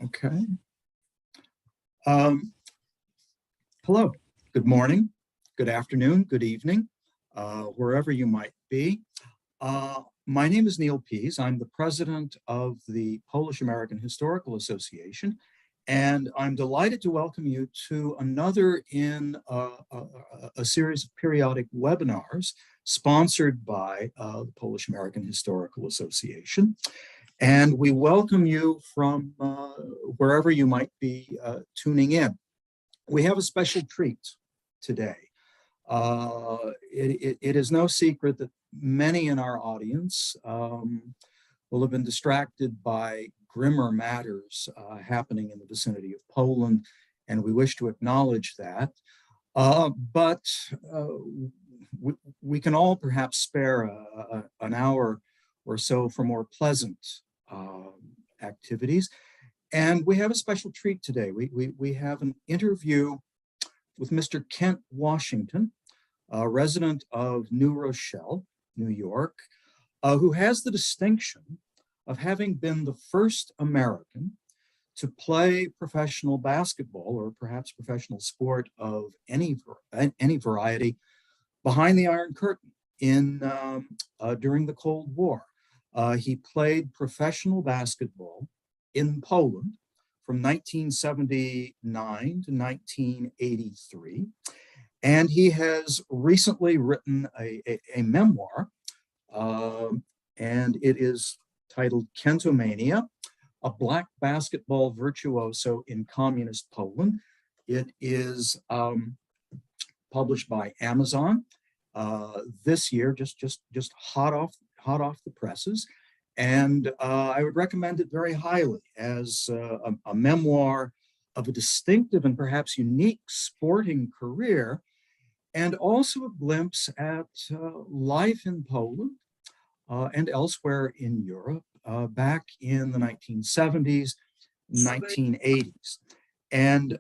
Okay. Hello, good morning, good afternoon, good evening, wherever you might be. My name is Neal Pease. I'm the president of the Polish-American Historical Association, and I'm delighted to welcome you to another in a series of periodic webinars sponsored by the Polish-American Historical Association. And we welcome you from wherever you might be tuning in. We have a special treat today. It is no secret that many in our audience will have been distracted by grimmer matters happening in the vicinity of Poland, and we wish to acknowledge that. But we can all perhaps spare an hour or so for more pleasant activities. And we have a special treat today. We have an interview with Mr. Kent Washington, a resident of New Rochelle, New York, who has the distinction of having been the first American to play professional basketball, or perhaps professional sport of any variety, behind the Iron Curtain during the Cold War. He played professional basketball in Poland from 1979 to 1983. And he has recently written a memoir, and it is titled Kentomania, a Black Basketball Virtuoso in Communist Poland. It is published by Amazon this year, just hot off the presses. And I would recommend it very highly as a memoir of a distinctive and perhaps unique sporting career, and also a glimpse at life in Poland and elsewhere in Europe back in the 1970s, 1980s. And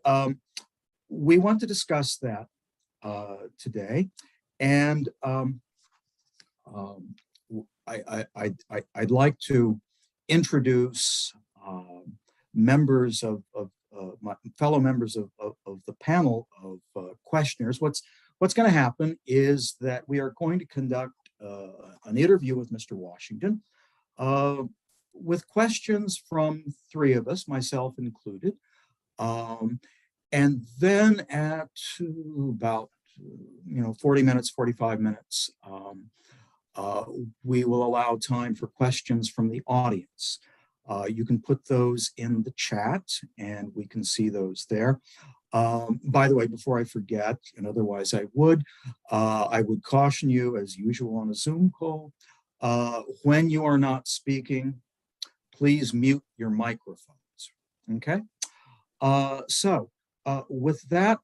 we want to discuss that today. And I'd like to introduce members of my fellow members of the panel of questioners. What's going to happen is that we are going to conduct an interview with Mr. Washington with questions from three of us, myself included. And then at about 40 minutes, 45 minutes, we will allow time for questions from the audience. You can put those in the chat and we can see those there. By the way, before I forget, and otherwise I would caution you, as usual on a Zoom call, when you are not speaking, please mute your microphones, okay? With that,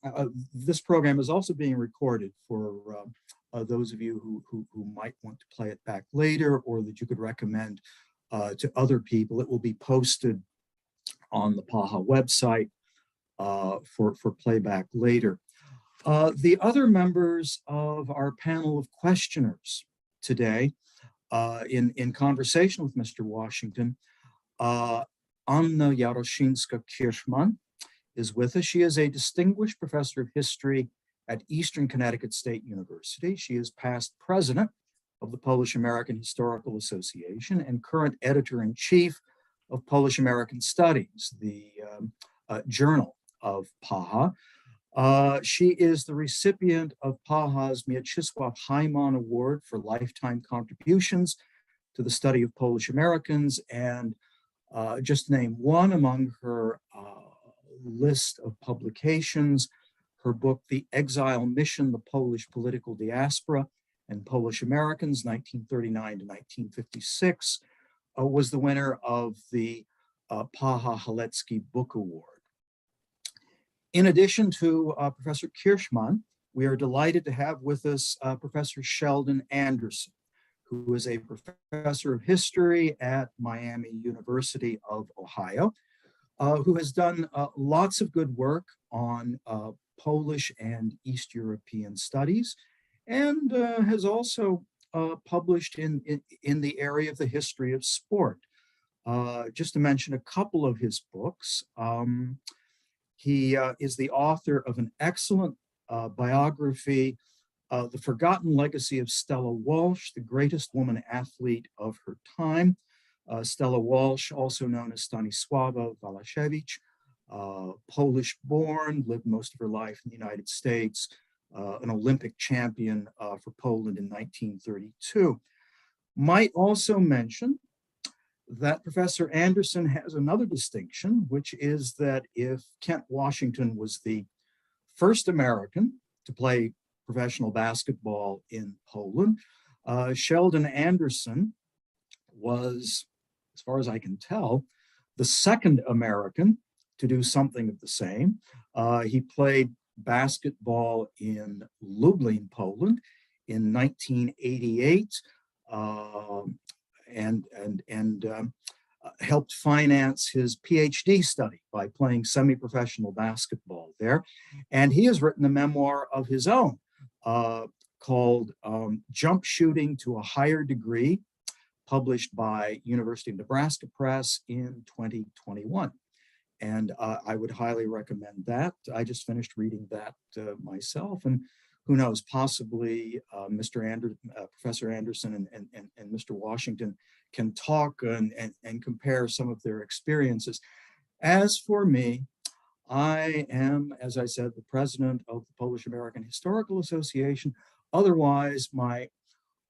this program is also being recorded for those of you who might want to play it back later, or that you could recommend to other people. It will be posted on the PAHA website for playback later. The other members of our panel of questioners today, in conversation with Mr. Washington, Anna Jaroszyńska-Kirchmann is with us. She is a distinguished professor of history at Eastern Connecticut State University. She is past president of the Polish-American Historical Association and current editor-in-chief of Polish-American Studies, the journal of PAHA. She is the recipient of PAHA's Mieczysław Heimann Award for lifetime contributions to the study of Polish Americans, and just to name one among her list of publications, her book, The Exile Mission, The Polish Political Diaspora and Polish Americans, 1939 to 1956, was the winner of the PAHA Halecki Book Award. In addition to Professor Kirchmann, we are delighted to have with us Professor Sheldon Anderson, who is a professor of history at Miami University of Ohio, who has done lots of good work on Polish and East European studies, and has also published in the area of the history of sport. just to mention a couple of his books. He is the author of an excellent biography, The Forgotten Legacy of Stella Walsh, the greatest woman athlete of her time. Stella Walsh, also known as Stanisława Walaszewicz, Polish-born, lived most of her life in the United States, an Olympic champion for Poland in 1932. Might also mention that Professor Anderson has another distinction, which is that if Kent Washington was the first American to play professional basketball in Poland, Sheldon Anderson was, as far as I can tell, the second American to do something of the same. He played basketball in Lublin, Poland in 1988. And helped finance his PhD study by playing semi-professional basketball there. And he has written a memoir of his own called Jump Shooting to a Higher Degree, published by University of Nebraska Press in 2021. And I would highly recommend that. I just finished reading that myself, and who knows, possibly Professor Anderson and Mr. Washington can talk and compare some of their experiences. As for me, I am, as I said, the president of the Polish American Historical Association. Otherwise, my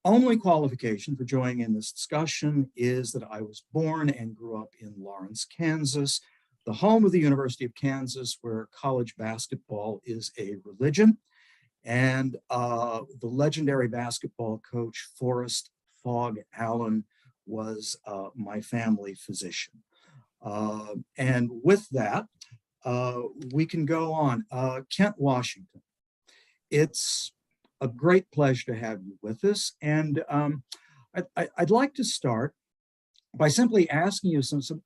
only qualification for joining in this discussion is that I was born and grew up in Lawrence, Kansas, the home of the University of Kansas, where college basketball is a religion. And the legendary basketball coach, Forrest Fogg Allen, was my family physician. And with that, we can go on. Kent Washington, it's a great pleasure to have you with us. And I'd like to start by simply asking you some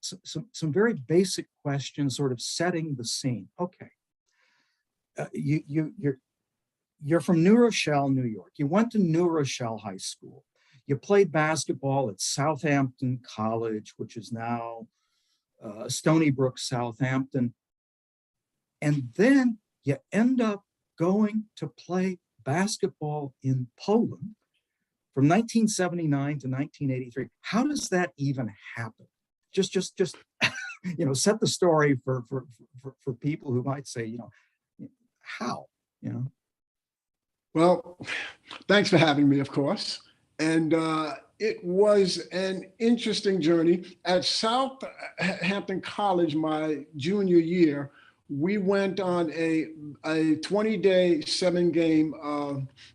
very basic questions, sort of setting the scene. Okay, you're from New Rochelle, New York. You went to New Rochelle High School. You played basketball at Southampton College, which is now Stony Brook, Southampton. And then you end up going to play basketball in Poland from 1979 to 1983. How does that even happen? Just set the story for people who might say, how, Well, thanks for having me, of course. And it was an interesting journey. At Southampton College, my junior year, we went on a 20-day, 7-game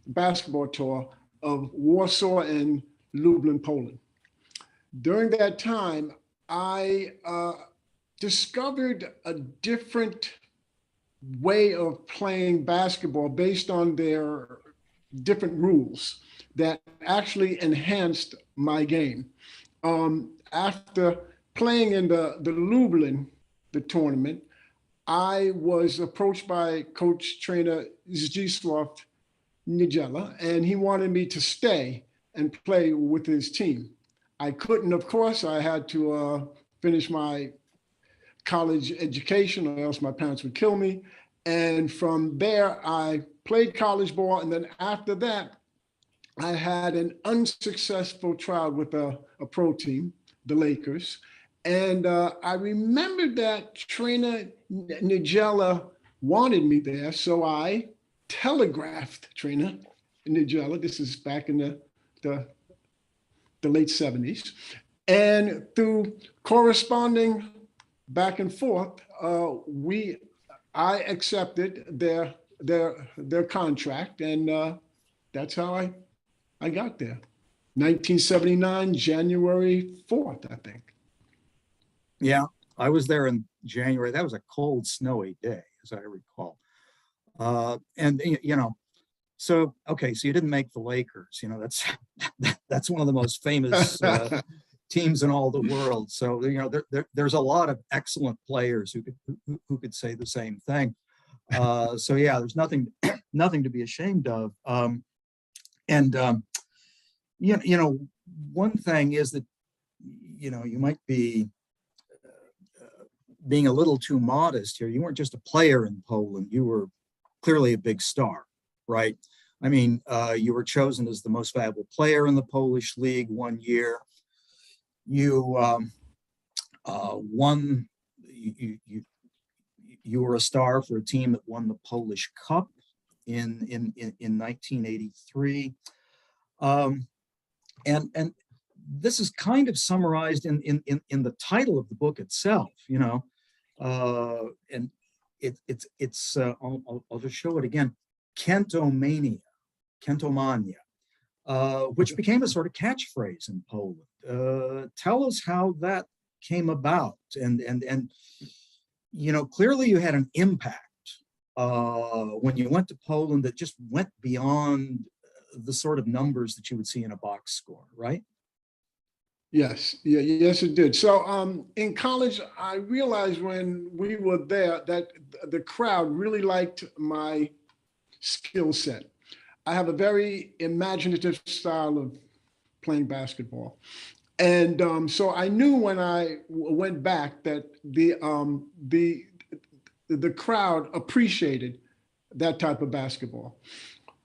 basketball tour of Warsaw and Lublin, Poland. During that time, I discovered a different way of playing basketball based on their different rules that actually enhanced my game. After playing in the Lublin, the tournament, I was approached by coach trainer Zdzisław Niedziela, and he wanted me to stay and play with his team. I couldn't, of course. I had to finish my college education or else my parents would kill me. And from there, I played college ball. And then after that, I had an unsuccessful trial with a pro team, the Lakers. And I remembered that trainer Niedziela wanted me there. So I telegraphed trainer Niedziela. This is back in the late 70s. And through corresponding back and forth, I accepted their contract, and that's how I got there. 1979, January 4th, I think. Yeah, I was there in January. That was a cold, snowy day, as I recall. So you didn't make the Lakers. That's one of the most famous teams in all the world. So there's a lot of excellent players who could say the same thing. There's nothing to be ashamed of. One thing is that you might be being a little too modest here. You weren't just a player in Poland, you were clearly a big star, right? I mean, you were chosen as the most valuable player in the Polish league one year. You won, you were a star for a team that won the Polish Cup in 1983. And this is kind of summarized in the title of the book itself, and it's I'll just show it again, Kentomania, which became a sort of catchphrase in Poland. Tell us how that came about, and clearly you had an impact when you went to Poland that just went beyond the sort of numbers that you would see in a box score, right? Yes, yes, it did. So in college, I realized when we were there that the crowd really liked my skill set. I have a very imaginative style of playing basketball. And so I knew when I went back that the crowd appreciated that type of basketball.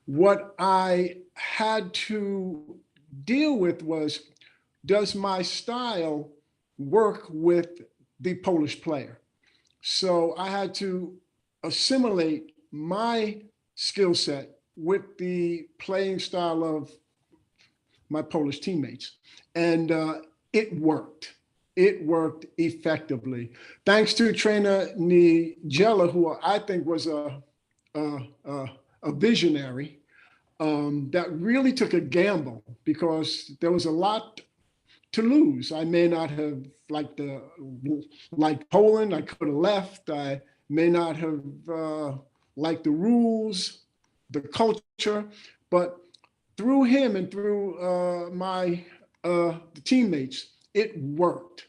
What I had to deal with was, does my style work with the Polish player? So I had to assimilate my skill set with the playing style of my Polish teammates. And it worked. It worked effectively. Thanks to trainer Neal, who I think was a visionary, that really took a gamble because there was a lot to lose. I may not have liked Poland. I could have left. I may not have liked the rules, the culture, but through him and through my teammates, it worked,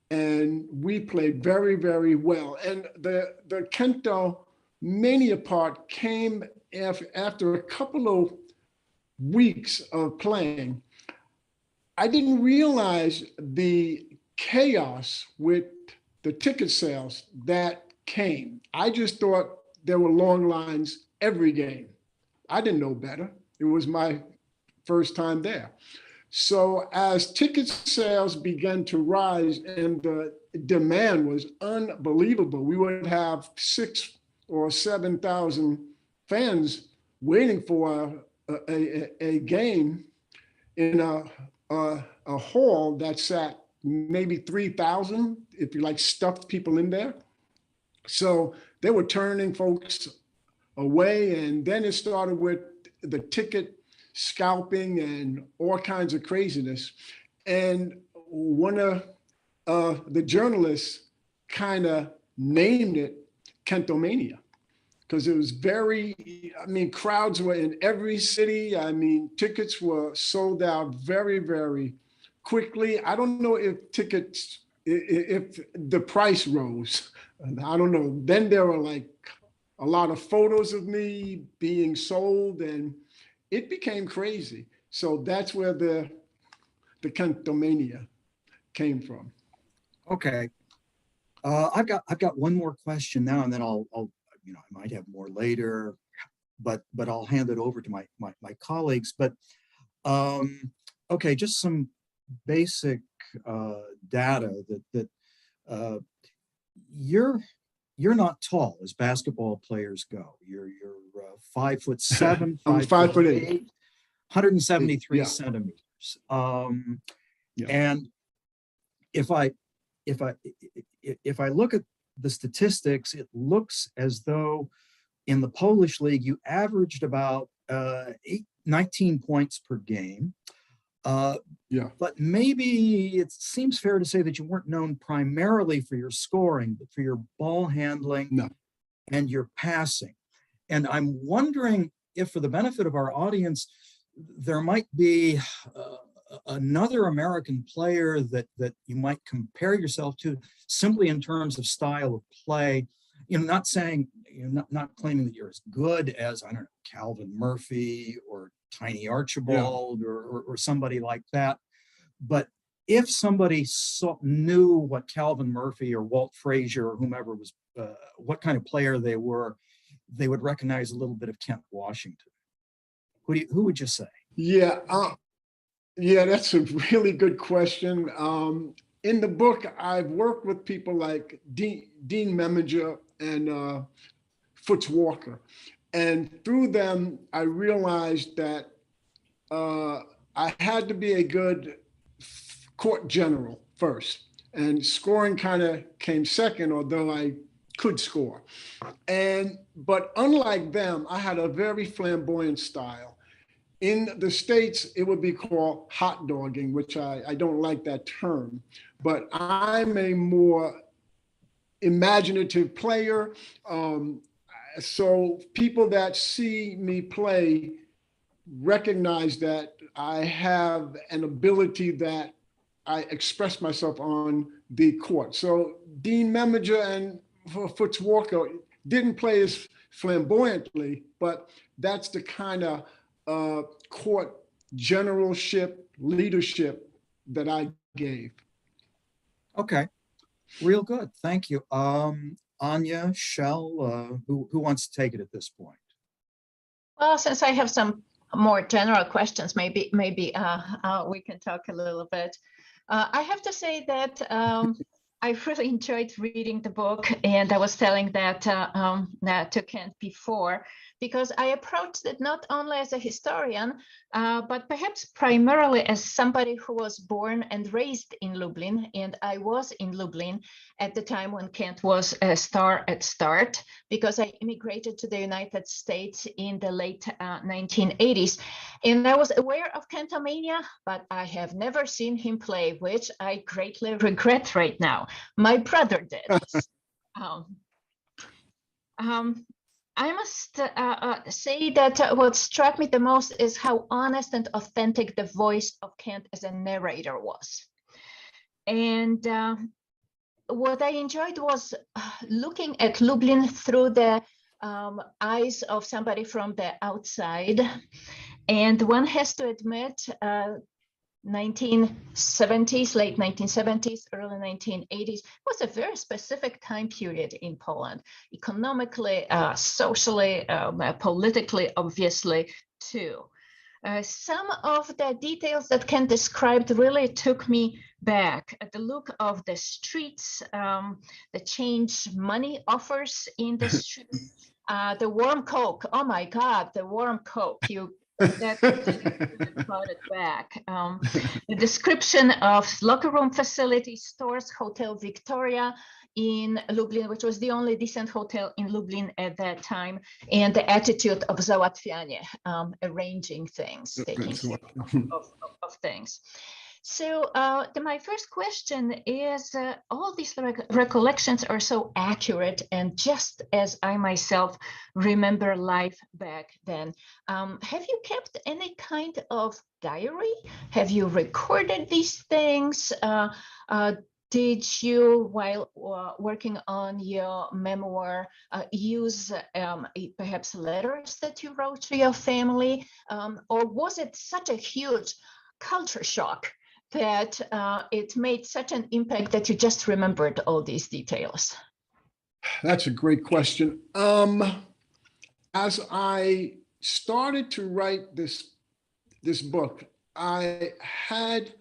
and we played very, very well. And the Kentomania part came after a couple of weeks of playing. I didn't realize the chaos with the ticket sales that came. I just thought there were long lines every game. I didn't know better. It was my first time there. So as ticket sales began to rise and the demand was unbelievable, we would have 6,000 or 7,000 fans waiting for a game in a hall that sat maybe 3,000 if you stuffed people in there. So they were turning folks away, and then it started with the ticket scalping and all kinds of craziness. And one of the journalists kind of named it Kentomania because it was crowds were in every city. Tickets were sold out very, very quickly. I don't know if the price rose. I don't know. Then there were a lot of photos of me being sold, and it became crazy. So that's where the Kentomania came from. Okay. I've got one more question now, and then I'll I might have more later, but I'll hand it over to my colleagues. But okay, just some basic data that you're not tall as basketball players go. You're 5'7", I'm 5'8", 173 yeah. centimeters. Yeah. And if I look at the statistics, it looks as though in the Polish league you averaged about 19 points per game. Yeah. But maybe it seems fair to say that you weren't known primarily for your scoring, but for your ball handling and your passing. And I'm wondering if, for the benefit of our audience, there might be another American player that you might compare yourself to simply in terms of style of play. Not saying, not claiming that you're as good as, I don't know, Calvin Murphy or Tiny Archibald or somebody like that. But if somebody knew what Calvin Murphy or Walt Frazier or whomever was, what kind of player they were, they would recognize a little bit of Kent Washington. Who would you say? Yeah, yeah, that's a really good question. In the book, I've worked with people like Dean Meminger and Foots Walker. And through them, I realized that I had to be a good court general first. And scoring kind of came second, although I could score. But unlike them, I had a very flamboyant style. In the States, it would be called hot dogging, which I don't like that term, but I'm a more imaginative player. So people that see me play recognize that I have an ability that I express myself on the court. So Dean Meminger and Foots Walker didn't play as flamboyantly, but that's the kind of court generalship leadership that I gave. Okay, real good. Thank you. Anya, Shell, who wants to take it at this point? Well, since I have some more general questions, maybe we can talk a little bit. I have to say that I really enjoyed reading the book, and I was telling that to Kent before, because I approached it not only as a historian, but perhaps primarily as somebody who was born and raised in Lublin. And I was in Lublin at the time when Kent was a star at start, because I immigrated to the United States in the late 1980s. And I was aware of Kentomania, but I have never seen him play, which I greatly regret right now. My brother did. I must say that what struck me the most is how honest and authentic the voice of Kent as a narrator was. And what I enjoyed was looking at Lublin through the eyes of somebody from the outside. And one has to admit, 1970s, late 1970s, early 1980s was a very specific time period in Poland, economically, socially, politically, obviously, too. Some of the details that Ken described really took me back. The look of the streets, the change money offers in the streets, the warm Coke. Oh my God, the warm Coke. That brought it back. The description of locker room facilities, stores, Hotel Victoria in Lublin, which was the only decent hotel in Lublin at that time, and the attitude of załatwianie, arranging things, taking care of things. So my first question is, all these recollections are so accurate and just as I myself remember life back then. Have you kept any kind of diary? Have you recorded these things? Did you, while working on your memoir, use perhaps letters that you wrote to your family? Or was it such a huge culture shock that it made such an impact that you just remembered all these details? That's a great question. As I started to write this book, I had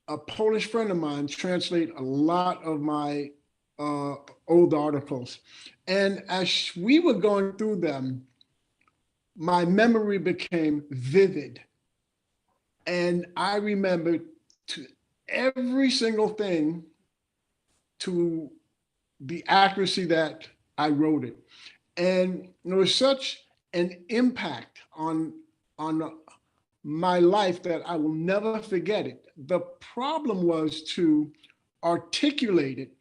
a Polish friend of mine translate a lot of my old articles. And as we were going through them, my memory became vivid. And I remembered every single thing to the accuracy that I wrote it. And there was such an impact on my life that I will never forget it. The problem was to articulate it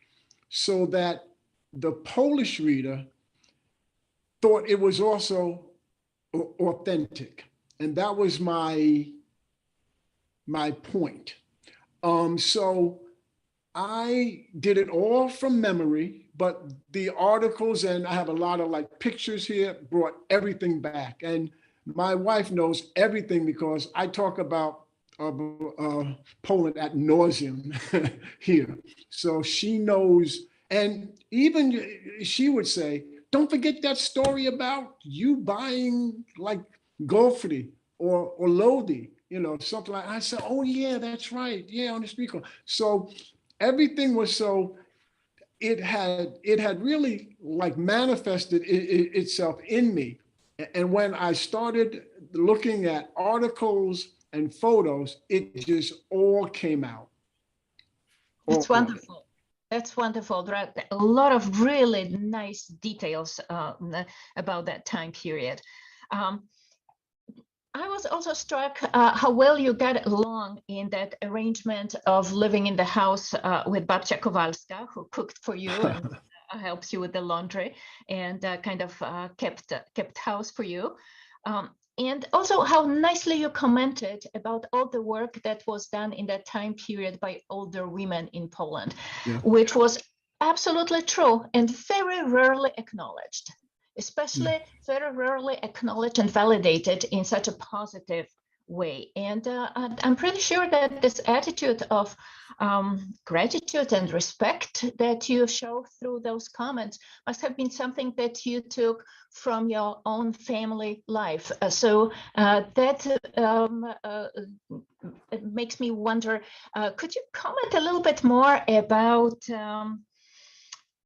so that the Polish reader thought it was also authentic. And that was my point. So I did it all from memory, but the articles, and I have a lot of like pictures here, brought everything back. And my wife knows everything because I talk about of Poland ad nauseum here. So she knows, and even she would say, don't forget that story about you buying like Gofri or Lodi, you know, something like. I said, oh yeah, that's right, yeah, on the street corner. So everything was so. It had really like manifested itself in me, and when I started looking at articles and photos, it just all came out. That's wonderful. That's wonderful. There are a lot of really nice details about that time period. I was also struck how well you got along in that arrangement of living in the house with Babcia Kowalska, who cooked for you and helps you with the laundry and kind of kept house for you. And also how nicely you commented about all the work that was done in that time period by older women in Poland, Yeah. which was absolutely true and very rarely acknowledged, especially very rarely acknowledged and validated in such a positive way. And I'm pretty sure that this attitude of gratitude and respect that you show through those comments must have been something that you took from your own family life. So that it makes me wonder, could you comment a little bit more about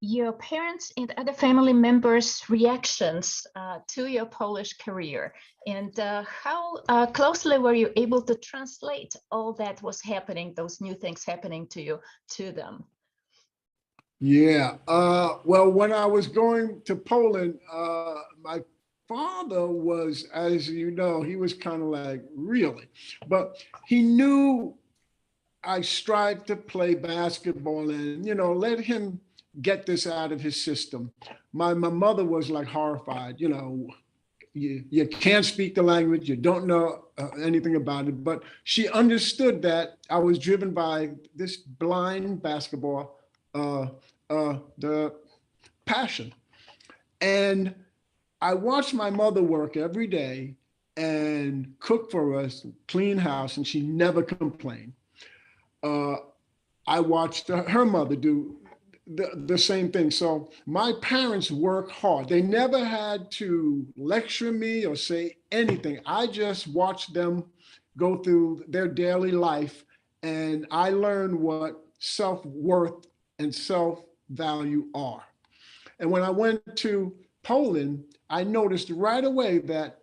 your parents and other family members' reactions to your Polish career, and how closely were you able to translate all that was happening, those new things happening to you, to them? Yeah. Well, when I was going to Poland, my father was, as you know, he was kind of like, really, but he knew I strived to play basketball and, you know, let him get this out of his system. My mother was like horrified, you know, you can't speak the language, you don't know anything about it, but she understood that I was driven by this blind basketball, the passion. And I watched my mother work every day and cook for us, clean house, and she never complained. I watched her mother do the same thing. So my parents work hard. They never had to lecture me or say anything. I just watched them go through their daily life, and I learned what self-worth and self-value are. And when I went to Poland, I noticed right away that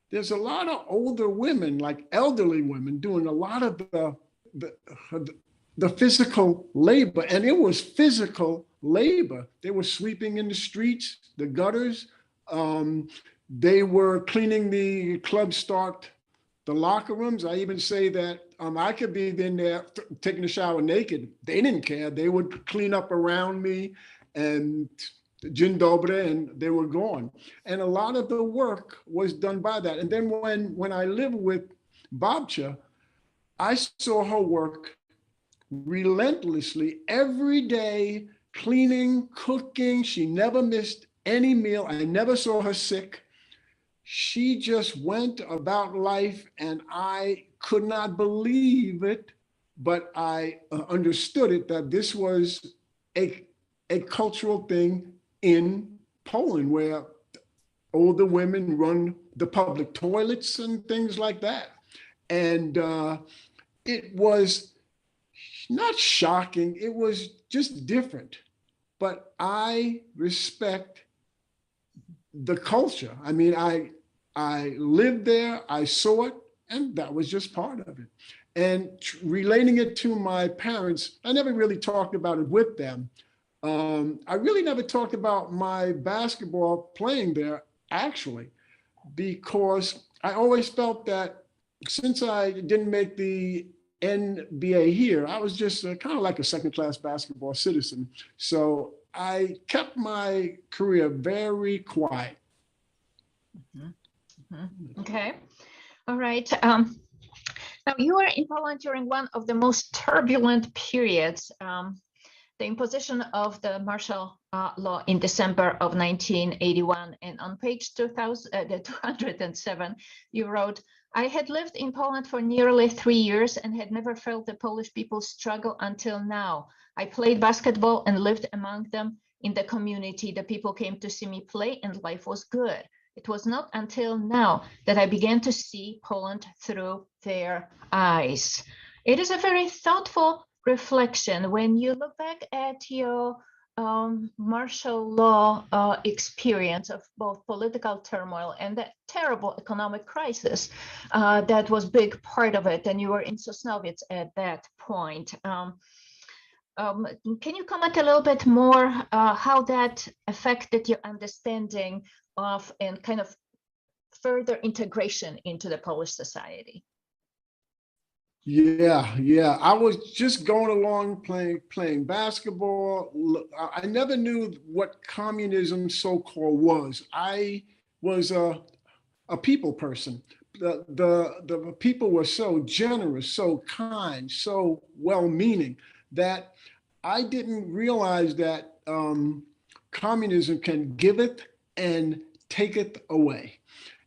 there's a lot of older women, like elderly women, doing a lot of the physical labor, and it was physical labor. They were sweeping in the streets, the gutters. They were cleaning the club stocked, the locker rooms. I even say that I could be in there taking a shower naked. They didn't care. They would clean up around me and dzień dobry, and they were gone. And a lot of the work was done by that. And then when I lived with Babcia, I saw her work relentlessly every day, cleaning, cooking. She never missed any meal. I never saw her sick. She just went about life, and I could not believe it, but I understood it, that this was a cultural thing in Poland, where older women run the public toilets and things like that. And it was not shocking, it was just different. But I respect the culture. I mean, I lived there, I saw it, and that was just part of it. And relating it to my parents, I never really talked about it with them. I really never talked about my basketball playing there, actually, because I always felt that since I didn't make the NBA here, I was just kind of like a second-class basketball citizen. So I kept my career very quiet. Mm-hmm. Mm-hmm. Okay. All right. Now, you were in Poland during one of the most turbulent periods, the imposition of the martial law in December of 1981. And on page 207, you wrote, I had lived in Poland for nearly 3 years and had never felt the Polish people's struggle until now. I played basketball and lived among them in the community. The people came to see me play and life was good. It was not until now that I began to see Poland through their eyes. It is a very thoughtful reflection when you look back at your martial law experience of both political turmoil and that terrible economic crisis that was big part of it, and you were in Sosnowiec at that point. Can you comment a little bit more how that affected your understanding of and kind of further integration into the Polish society? Yeah. I was just going along playing basketball. I never knew what communism so-called was. I was a people person. The people were so generous, so kind, so well-meaning that I didn't realize that communism can give it and take it away.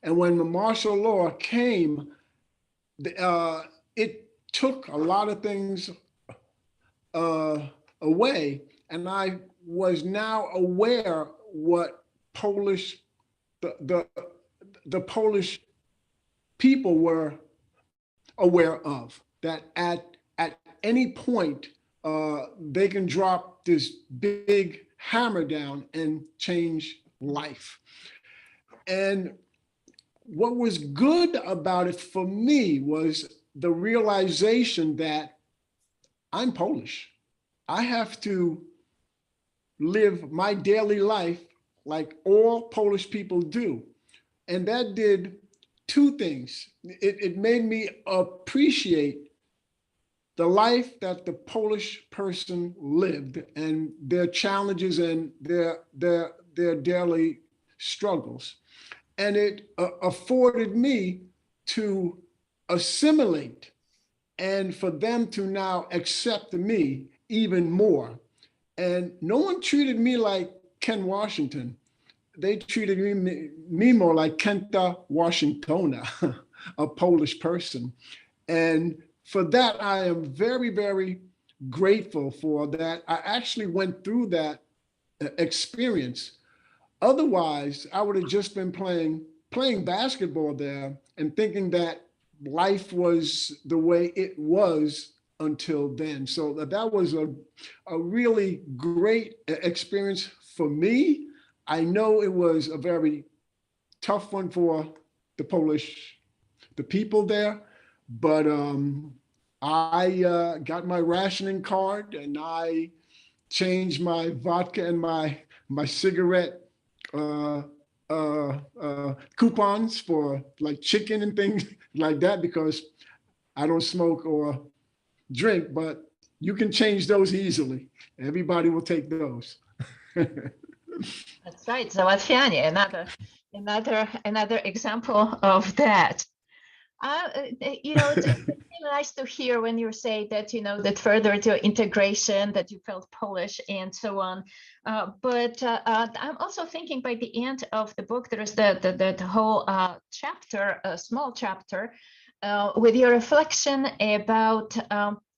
And when the martial law came, it took a lot of things away, and I was now aware what the Polish people were aware of, that at any point they can drop this big hammer down and change life. And what was good about it for me was the realization that I'm Polish. I have to live my daily life like all Polish people do. And that did two things. It made me appreciate the life that the Polish person lived and their challenges and their daily struggles. And it afforded me to assimilate and for them to now accept me even more. And no one treated me like Ken Washington. They treated me more like Kenta Washingtona, a Polish person. And for that, I am very, very grateful for that. I actually went through that experience. Otherwise, I would have just been playing basketball there and thinking that life was the way it was until then. So that was a really great experience for me. I know it was a very tough one for the people there, but I got my rationing card and I changed my vodka and my cigarette coupons for like chicken and things like that, because I don't smoke or drink, but you can change those easily. Everybody will take those. That's right. Załatwianie, another example of that. It's really nice to hear when you say that, that further to integration, that you felt Polish and so on. But I'm also thinking by the end of the book, there is the whole chapter, a small chapter, with your reflection about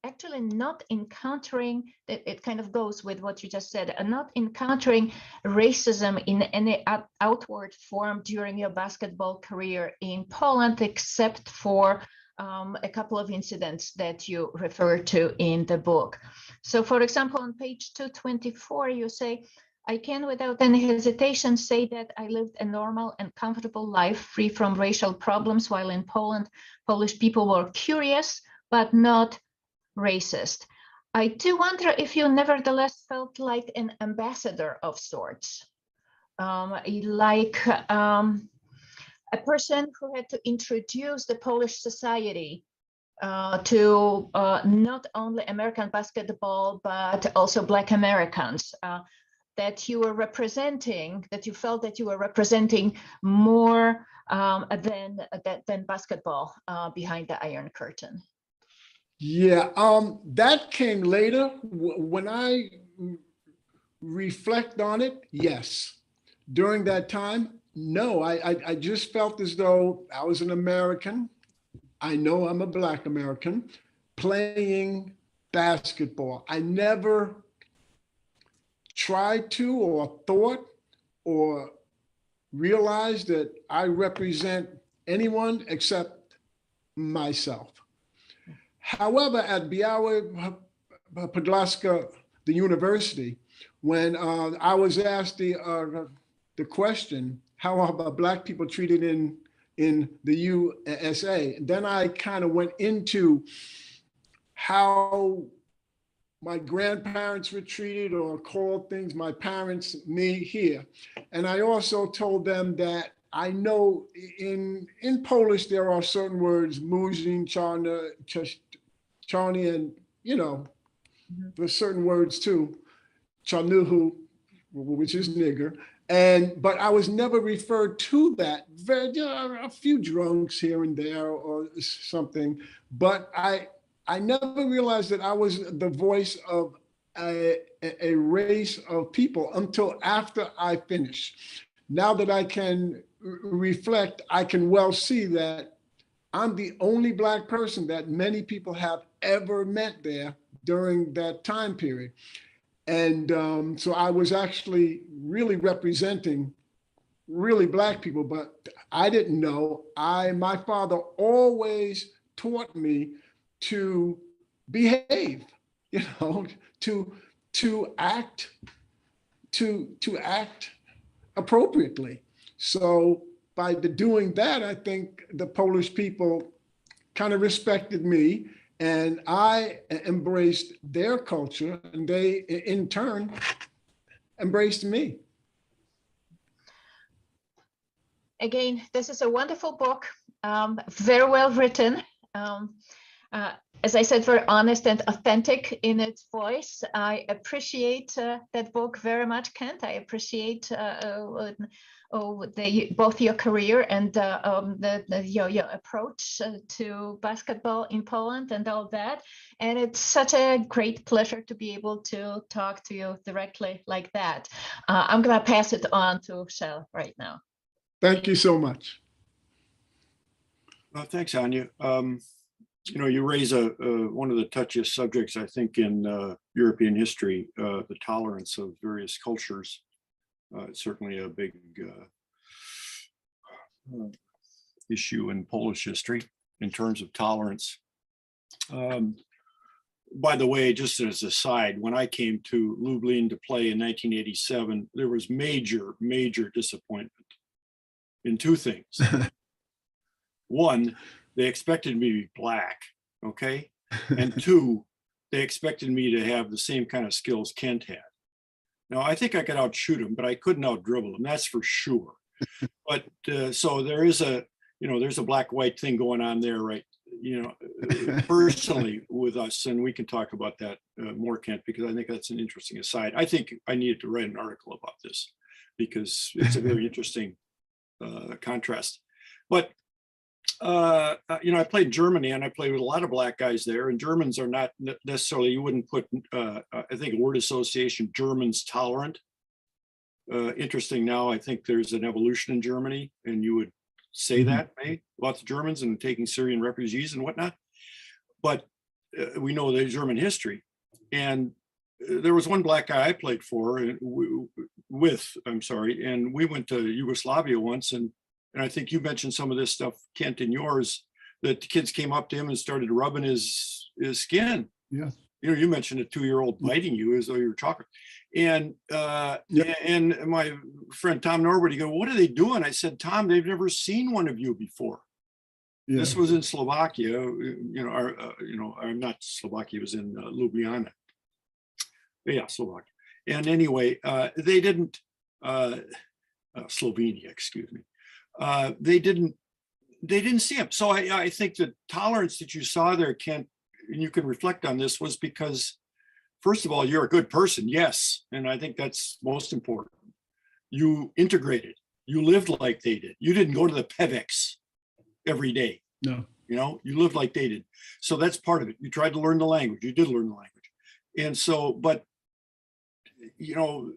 actually not encountering, it kind of goes with what you just said, not encountering racism in any outward form during your basketball career in Poland, except for a couple of incidents that you refer to in the book. So for example, on page 224, you say, I can without any hesitation say that I lived a normal and comfortable life free from racial problems, while in Poland, Polish people were curious, but not racist. I do wonder if you nevertheless felt like an ambassador of sorts, like a person who had to introduce the Polish society to not only American basketball, but also Black Americans, that you were representing, that you felt that you were representing more than basketball behind the Iron Curtain. Yeah, that came later. When I reflect on it, yes. During that time, no, I just felt as though I was an American. I know I'm a Black American playing basketball. I never tried to or thought or realized that I represent anyone except myself. However, at Biała Podlaska, the university, when I was asked the question, how are Black people treated in the USA? Then I kind of went into how my grandparents were treated or called things, my parents, me here. And I also told them that I know in Polish, there are certain words, muzin, czarny, and, you know, there's certain words too, czarnuchu, which is nigger. But I was never referred to that. A few drunks here and there or something, but I never realized that I was the voice of a race of people until after I finished. Now that I can reflect, I can well see that I'm the only Black person that many people have ever met there during that time period. And so I was actually really representing really Black people, but I didn't know. My father always taught me to behave, you know, to act appropriately. So by doing that, I think the Polish people kind of respected me, and I embraced their culture, and they in turn embraced me. Again, this is a wonderful book, very well written. As I said, very honest and authentic in its voice. I appreciate that book very much, Kent. I appreciate both your career and your approach to basketball in Poland and all that. And it's such a great pleasure to be able to talk to you directly like that. I'm going to pass it on to Shell right now. Thank you so much. Well, thanks, Anya. You know, you raise one of the touchiest subjects, I think, in European history, the tolerance of various cultures. It's certainly a big issue in Polish history in terms of tolerance. By the way, just as an aside, when I came to Lublin to play in 1987, there was major, major disappointment in two things. One, they expected me to be Black, okay? And two, they expected me to have the same kind of skills Kent had. Now, I think I could outshoot him, but I couldn't outdribble him, that's for sure. But so there is there's a black-white thing going on there, right? You know, personally with us, and we can talk about that more, Kent, because I think that's an interesting aside. I think I needed to write an article about this because it's a very interesting contrast. But I played in Germany, and I played with a lot of Black guys there, and Germans are not necessarily, you wouldn't put, I think, a word association, Germans tolerant. Interesting now, I think there's an evolution in Germany, and you would say that, right, about the Germans and taking Syrian refugees and whatnot. But we know the German history. And there was one Black guy I played for, and we went to Yugoslavia once, and I think you mentioned some of this stuff, Kent, in yours, that the kids came up to him and started rubbing his skin. Yeah. You know, you mentioned a 2-year-old biting you as though you were chocolate. And and my friend Tom Norbert, he go, "What are they doing?" I said, "Tom, they've never seen one of you before." Yeah. This was in Slovakia, not Slovakia, it was in Ljubljana. Yeah, Slovakia. And anyway, they didn't, Slovenia, excuse me. They didn't see him. So I think the tolerance that you saw there, Kent, and you can reflect on this, was because, first of all, you're a good person, yes. And I think that's most important. You integrated, you lived like they did. You didn't go to the PEVEX every day. No. You know, you lived like they did. So that's part of it. You tried to learn the language. You did learn the language. And so, but, you know,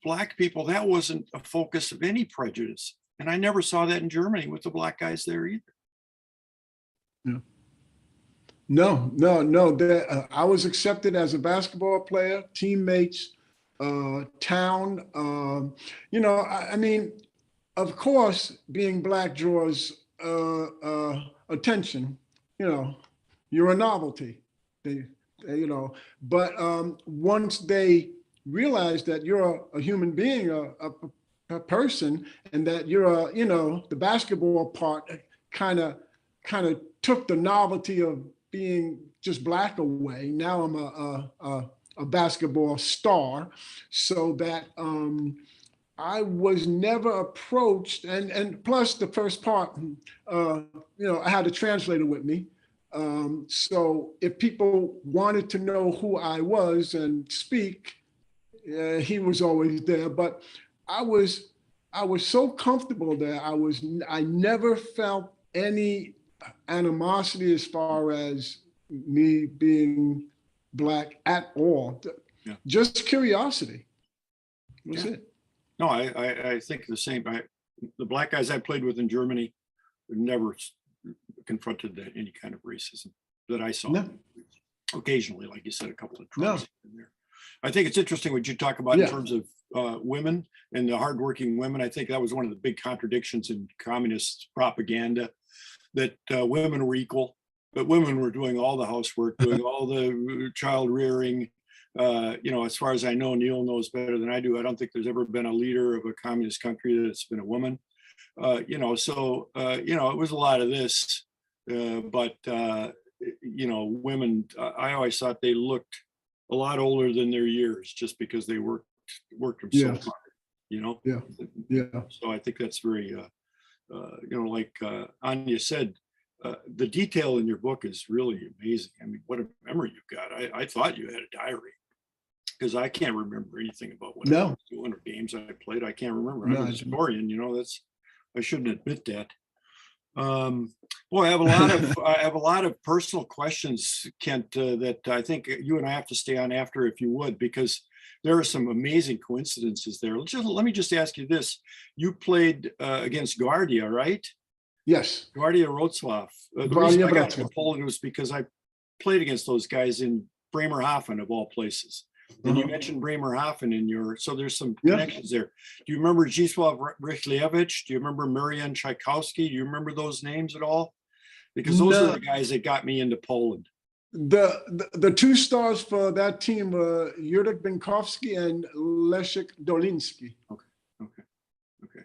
Black people, that wasn't a focus of any prejudice. And I never saw that in Germany with the Black guys there either. No, no, no. I was accepted as a basketball player, teammates, town. I mean, of course, being Black draws attention. You're a novelty. They, but once they realize that you're a human being, a person, and that you're the basketball part kind of took the novelty of being just Black away. Now I'm a basketball star, so that I was never approached, and plus the first part, I had a translator with me. So if people wanted to know who I was and speak, he was always there. But I was so comfortable there. I never felt any animosity as far as me being Black at all. Yeah. Just curiosity. That's it. No, I think the same. The Black guys I played with in Germany never confronted any kind of racism that I saw. No. Occasionally, like you said, a couple of tries in there. I think it's interesting what you talk about in terms of women and the hardworking women. I think that was one of the big contradictions in communist propaganda, that women were equal, but women were doing all the housework, doing all the child rearing. As far as I know, Neal knows better than I do. I don't think there's ever been a leader of a communist country that's been a woman. It was a lot of this, but women, I always thought they looked a lot older than their years just because they worked them so hard, Yeah. So I think that's very, like Anya said, the detail in your book is really amazing. I mean, what a memory you've got. I thought you had a diary, because I can't remember anything about what I was doing or games I played. I can't remember. I'm a historian, I shouldn't admit that. I have a lot of personal questions, Kent, that I think you and I have to stay on after, if you would, because there are some amazing coincidences there. Let me just ask you this. You played against Guardia, right? Yes. Guardia Wrocław. The reason I got to Poland was because I played against those guys in Bremerhaven, of all places. And you mentioned Bremerhaven so there's some connections there. Do you remember Zdzisław Rychlewicz? Do you remember Marian Tchaikovsky? Do you remember those names at all? Because those are the guys that got me into Poland. The two stars for that team were Jurek Benkowski and Leszek Doliński. Okay.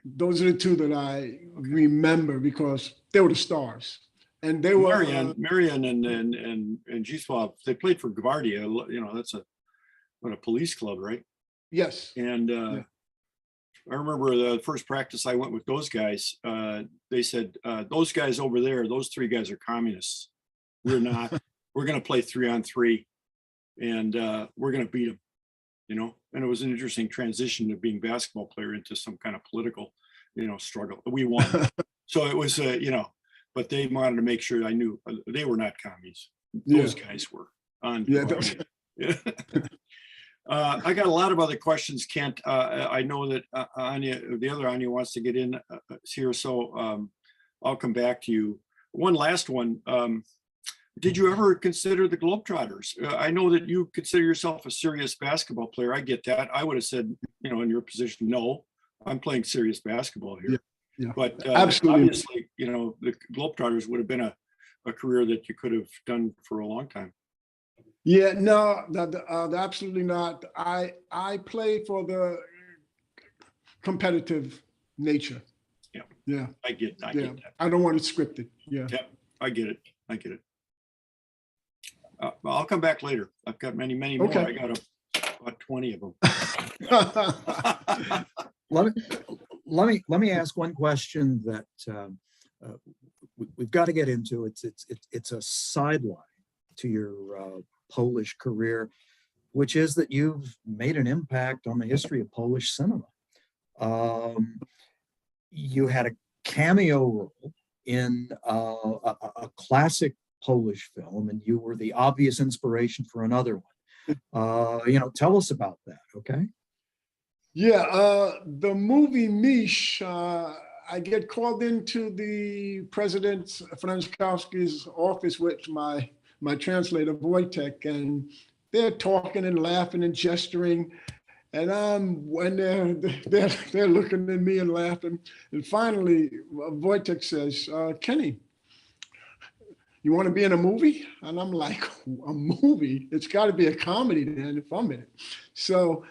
Those are the two that I remember because they were the stars. And they were Marian and Zdzisław, they played for Guardia. That's a police club, right? Yes. And I remember the first practice I went with those guys. They said, those guys over there, those three guys are communists. We're not. We're going to play 3-on-3, and we're going to beat them. And it was an interesting transition of being a basketball player into some kind of political, struggle. We won. So it was, but they wanted to make sure I knew they were not commies. Those guys were on. I got a lot of other questions, Kent. I know that the other Anya wants to get in here, so I'll come back to you. One last one. Did you ever consider the Globetrotters? I know that you consider yourself a serious basketball player. I get that. I would have said, in your position, no, I'm playing serious basketball here. Yeah. But absolutely. Obviously, the Globetrotters would have been a career that you could have done for a long time. Yeah, no, absolutely not. I play for the competitive nature. Yeah. I get that. I don't want it scripted. Yeah. I get it. I'll come back later. I've got many more. I got about 20 of them. Let me ask one question that we've got to get into. It's a sideline to your Polish career, which is that you've made an impact on the history of Polish cinema. You had a cameo role in a classic Polish film, and you were the obvious inspiration for another one. Tell us about that, okay? Yeah, the movie Mish I get called into the President Franskowski's office with my translator, Wojtek, and they're talking and laughing and gesturing. And they're looking at me and laughing. And finally, Wojtek says, Kenny, you want to be in a movie? And I'm like, a movie? It's got to be a comedy then if I'm in it. So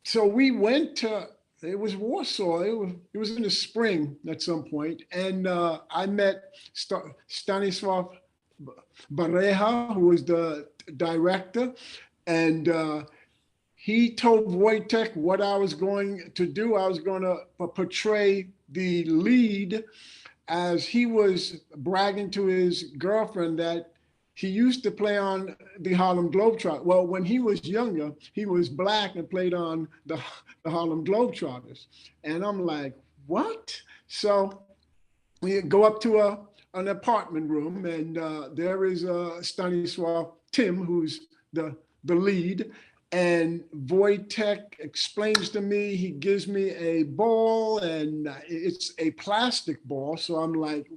so we went to, it was Warsaw. It was in the spring at some point. And I met Stanisław Bareja, who was the director. And he told Wojtek what I was going to do. I was going to portray the lead, as he was bragging to his girlfriend that he used to play on the Harlem Globetrotters. Well, when he was younger, he was Black and played on the Harlem Globetrotters. And I'm like, what? So we go up to an apartment room, and there is Stanisław Tim, who's the lead. And Wojtek explains to me, he gives me a ball, and it's a plastic ball. So I'm like,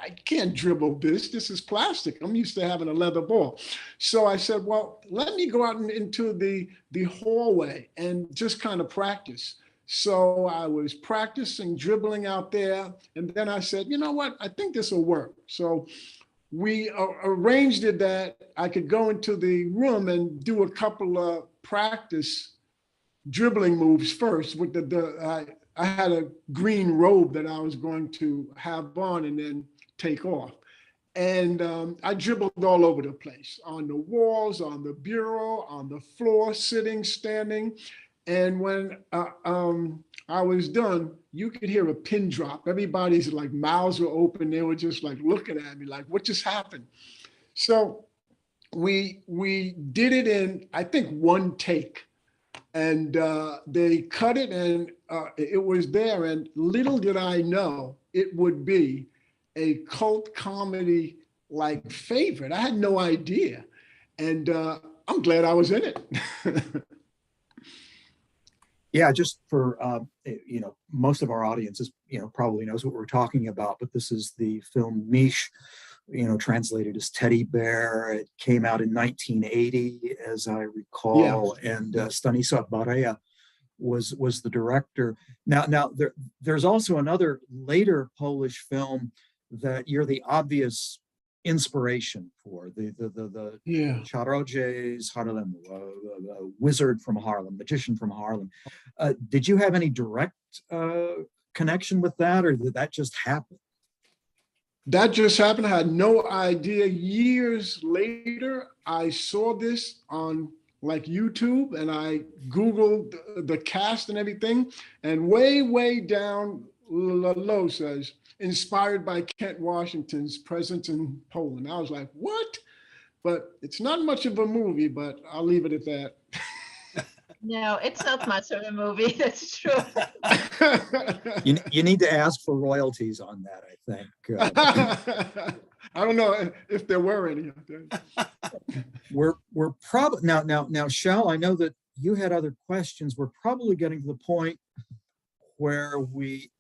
I can't dribble this. This is plastic. I'm used to having a leather ball. So I said, well, let me go out into the hallway and just kind of practice. So I was practicing dribbling out there. And then I said, you know what? I think this will work. So we arranged it that I could go into the room and do a couple of practice dribbling moves first. With I had a green robe that I was going to have on and then take off. And I dribbled all over the place, on the walls, on the bureau, on the floor, sitting, standing. And when I was done, you could hear a pin drop. Everybody's like mouths were open. They were just like looking at me like, what just happened? So we did it in, I think, one take. And they cut it, and it was there. And little did I know it would be a cult comedy like favorite. I had no idea. And I'm glad I was in it. Yeah, just for, most of our audiences, probably knows what we're talking about, but this is the film Mish, translated as Teddy Bear. It came out in 1980, as I recall, yeah. And Stanisław Bareja was the director. Now there's also another later Polish film that you're the obvious inspiration for, the Czarodziej's Harlem, wizard from Harlem, magician from Harlem. Did you have any direct connection with that, or did that just happen? That just happened. I had no idea. Years later, I saw this on like YouTube, and I Googled the cast and everything, and way down low says, inspired by Kent Washington's presence in Poland. I was like, what? But it's not much of a movie, but I'll leave it at that. No, it's not much of a movie. That's true. You need to ask for royalties on that, I think. I don't know if there were any. We're probably now, Shell, I know that you had other questions. We're probably getting to the point where we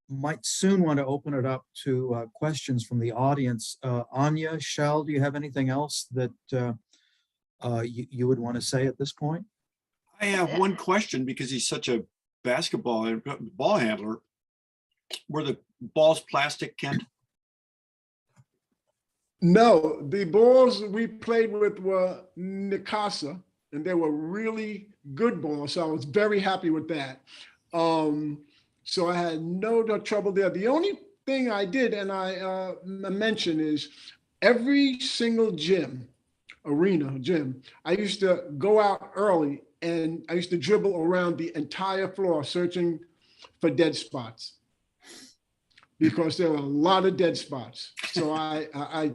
might soon want to open it up to questions from the audience. Anya, Shell, do you have anything else that you would want to say at this point? I have one question, because he's such a ball handler. Were the balls plastic, Kent? No, the balls we played with were Nikasa, and they were really good balls. So I was very happy with that. So I had no trouble there. The only thing I did, and I mentioned, is every single gym, I used to go out early, and I used to dribble around the entire floor searching for dead spots, because there were a lot of dead spots. So I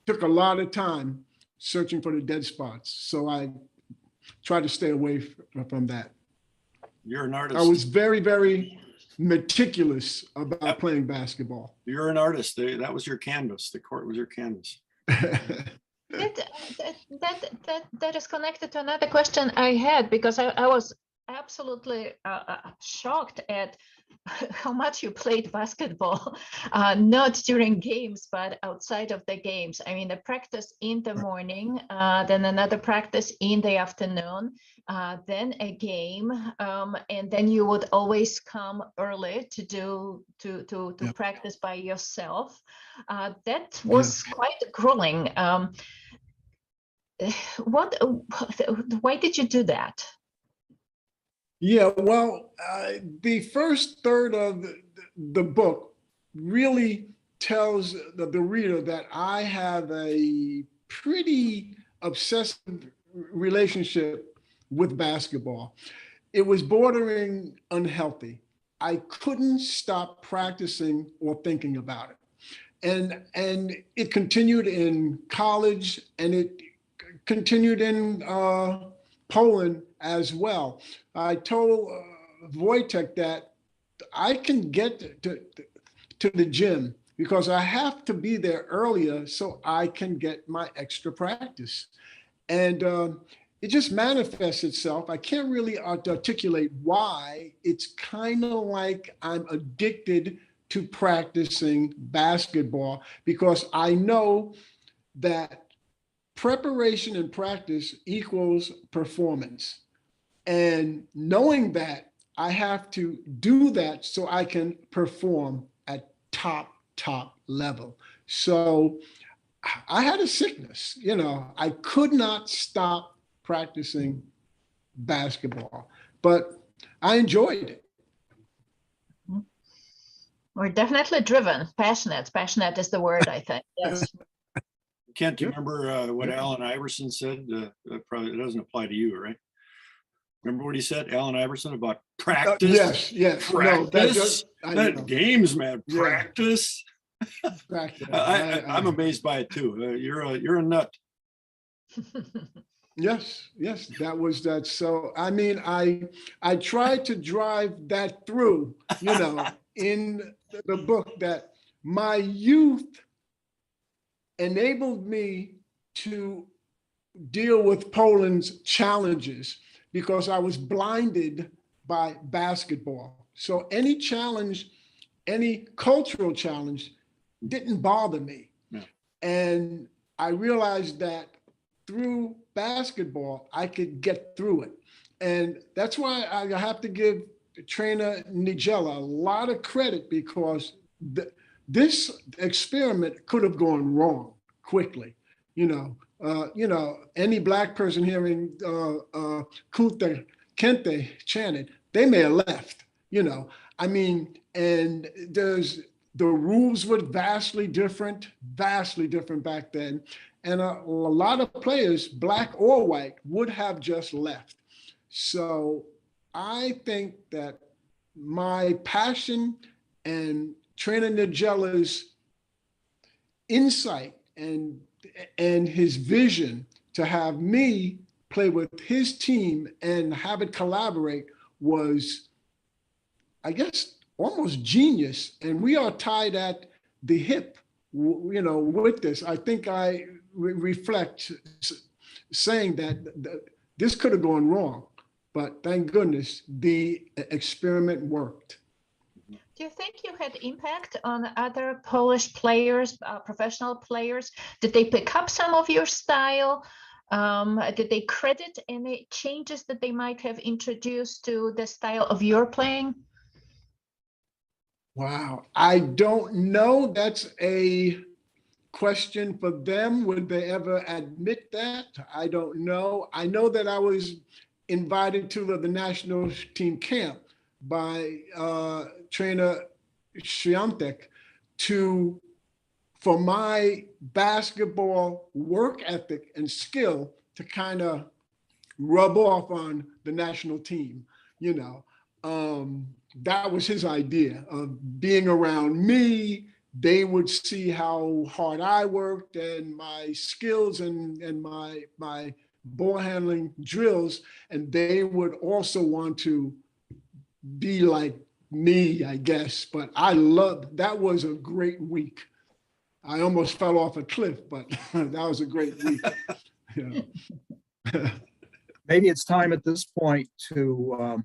took a lot of time searching for the dead spots. So I tried to stay away from that. You're an artist. I was very meticulous about playing basketball. You're an artist. That was your canvas. The court was your canvas. That is connected to another question I had, because I was absolutely shocked at how much you played basketball, not during games, but outside of the games. I mean, the practice in the morning, then another practice in the afternoon, then a game, and then you would always come early to practice by yourself. That was quite grueling. Why did you do that? Yeah, well, the first third of the book really tells the reader that I have a pretty obsessive relationship with basketball. It was bordering unhealthy. I couldn't stop practicing or thinking about it. And it continued in college, and it continued in Poland as well. I told Wojtek that I can get to the gym because I have to be there earlier so I can get my extra practice. And it just manifests itself. I can't really articulate why. It's kind of like I'm addicted to practicing basketball because I know that preparation and practice equals performance. And knowing that, I have to do that so I can perform at top level. So I had a sickness, I could not stop practicing basketball, but I enjoyed it. We're definitely driven, passionate. Passionate is the word, I think. Yes. Kent, do you remember what Allen Iverson said? Probably it doesn't apply to you, right? Remember what he said, Allen Iverson, about practice? Yes. Practice? No, games, man. Yeah. Practice. Practice. I'm amazed by it too. You're a nut. Yes, that was that. So, I mean, I tried to drive that through, in the book, that my youth enabled me to deal with Poland's challenges because I was blinded by basketball. So any challenge, any cultural challenge didn't bother me. Yeah. And I realized that through basketball, I could get through it. And that's why I have to give trainer Nigella a lot of credit because this experiment could have gone wrong quickly. Any Black person hearing Kente chanted, they may have left, I mean, and the rules were vastly different back then. And a lot of players, Black or white, would have just left. So I think that my passion and trainer Nigella's insight and his vision to have me play with his team and have it collaborate was, I guess, almost genius. And we are tied at the hip, with this. I think I reflect saying that this could have gone wrong, but thank goodness the experiment worked. Do you think you had impact on other Polish players, professional players? Did they pick up some of your style? Did they credit any changes that they might have introduced to the style of your playing? Wow, I don't know. That's a question for them. Would they ever admit that? I don't know. I know that I was invited to the national team camp by trainer Swiatek for my basketball work ethic and skill to kind of rub off on the national team. That was his idea of being around me. They would see how hard I worked and my skills and my ball handling drills, and they would also want to be like me, I guess. But I loved, that was a great week. I almost fell off a cliff, but that was a great week. Yeah. Maybe it's time at this point to,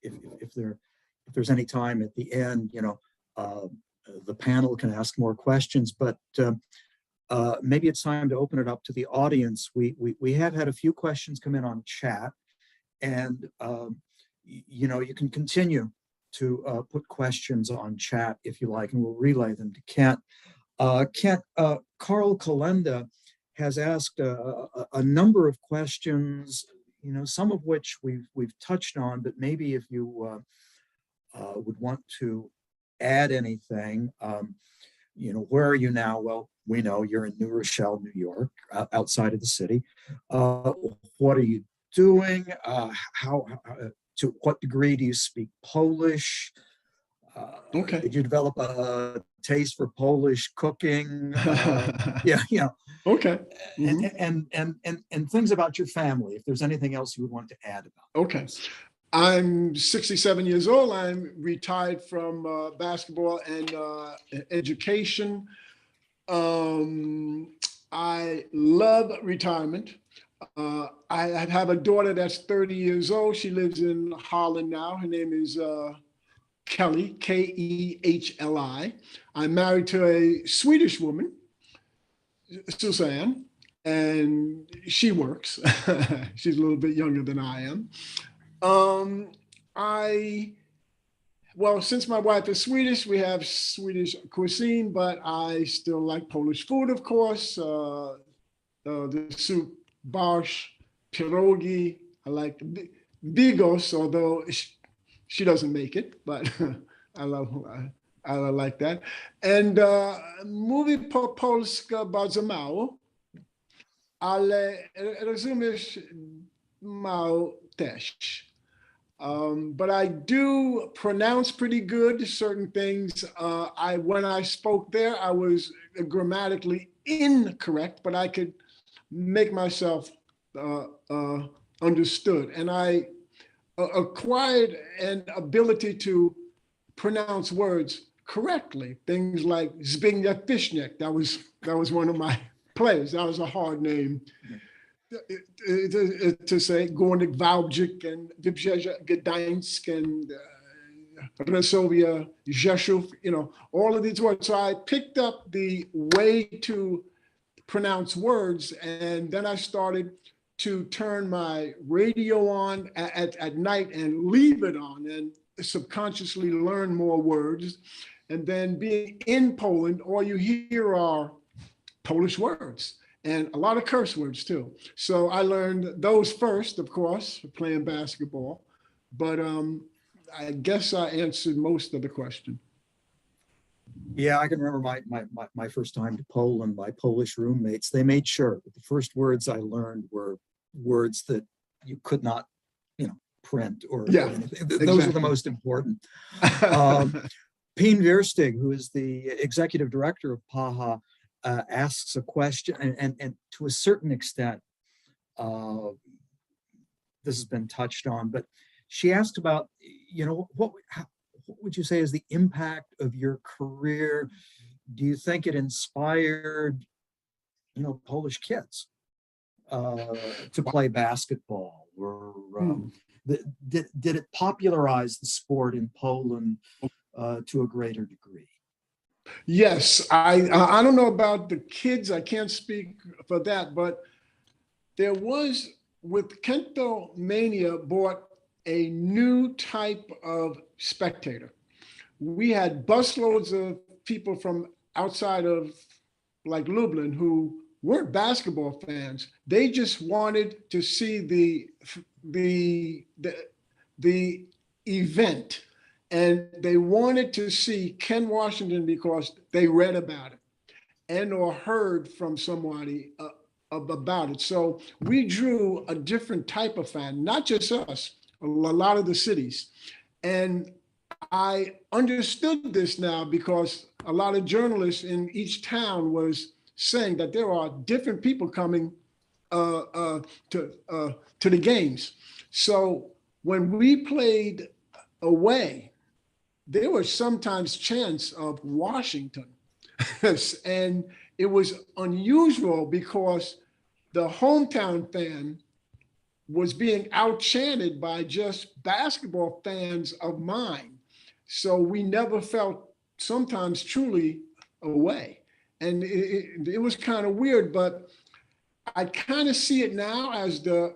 if there if there's any time at the end, the panel can ask more questions, but maybe it's time to open it up to the audience. We have had a few questions come in on chat, and you can continue to put questions on chat if you like, and we'll relay them to Kent. Carl Kalenda has asked a number of questions, some of which we've touched on, but maybe if you would want to add anything, where are you now? Well, we know you're in New Rochelle, New York, outside of the city. What are you doing? To what degree do you speak Polish? Okay. Did you develop a taste for Polish cooking? Okay. Mm-hmm. And things about your family, if there's anything else you would want to add about. Okay. I'm 67 years old. I'm retired from basketball and education. I love retirement. I have a daughter that's 30 years old. She lives in Holland now. Her name is Kelly, Kehli. I'm married to a Swedish woman, Susanne, and she works. She's a little bit younger than I am. Since my wife is Swedish, we have Swedish cuisine, but I still like Polish food, of course. The soup, borscht, pierogi. I like bigos, although she doesn't make it, but I like that. And mówi po polsku bardzo mało, ale rozumiesz mało też. But I do pronounce pretty good certain things. When I spoke there, I was grammatically incorrect, but I could make myself understood. And I acquired an ability to pronounce words correctly. Things like Zbigniew Fischnek, that was one of my players. That was a hard name to say. Górnik Wałbrzych and Wybrzeże Gdańsk and Resovia Rzeszów, all of these words. So I picked up the way to pronounce words, and then I started to turn my radio on at night and leave it on and subconsciously learn more words. And then being in Poland, all you hear are Polish words and a lot of curse words too. So I learned those first, of course, playing basketball. But I guess I answered most of the question. Yeah, I can remember my first time to Poland. My Polish roommates, they made sure that the first words I learned were words that you could not, print or anything. Those are the most important. Pien Veerstig, who is the executive director of PAHA, asks a question, and to a certain extent, this has been touched on, but she asked about, what would you say is the impact of your career? Do you think it inspired, Polish kids to play basketball, or did it popularize the sport in Poland to a greater degree? Yes, I don't know about the kids. I can't speak for that, but there was, with Kentomania, brought a new type of spectator. We had busloads of people from outside of like Lublin who weren't basketball fans. They just wanted to see the event, and they wanted to see Ken Washington because they read about it and or heard from somebody about it. So we drew a different type of fan, not just us, a lot of the cities. And I understood this now because a lot of journalists in each town was saying that there are different people coming to the games. So when we played away, there was sometimes chants of Washington. And it was unusual because the hometown fan was being out-chanted by just basketball fans of mine. So we never felt sometimes truly away. And it was kind of weird, but I kind of see it now as the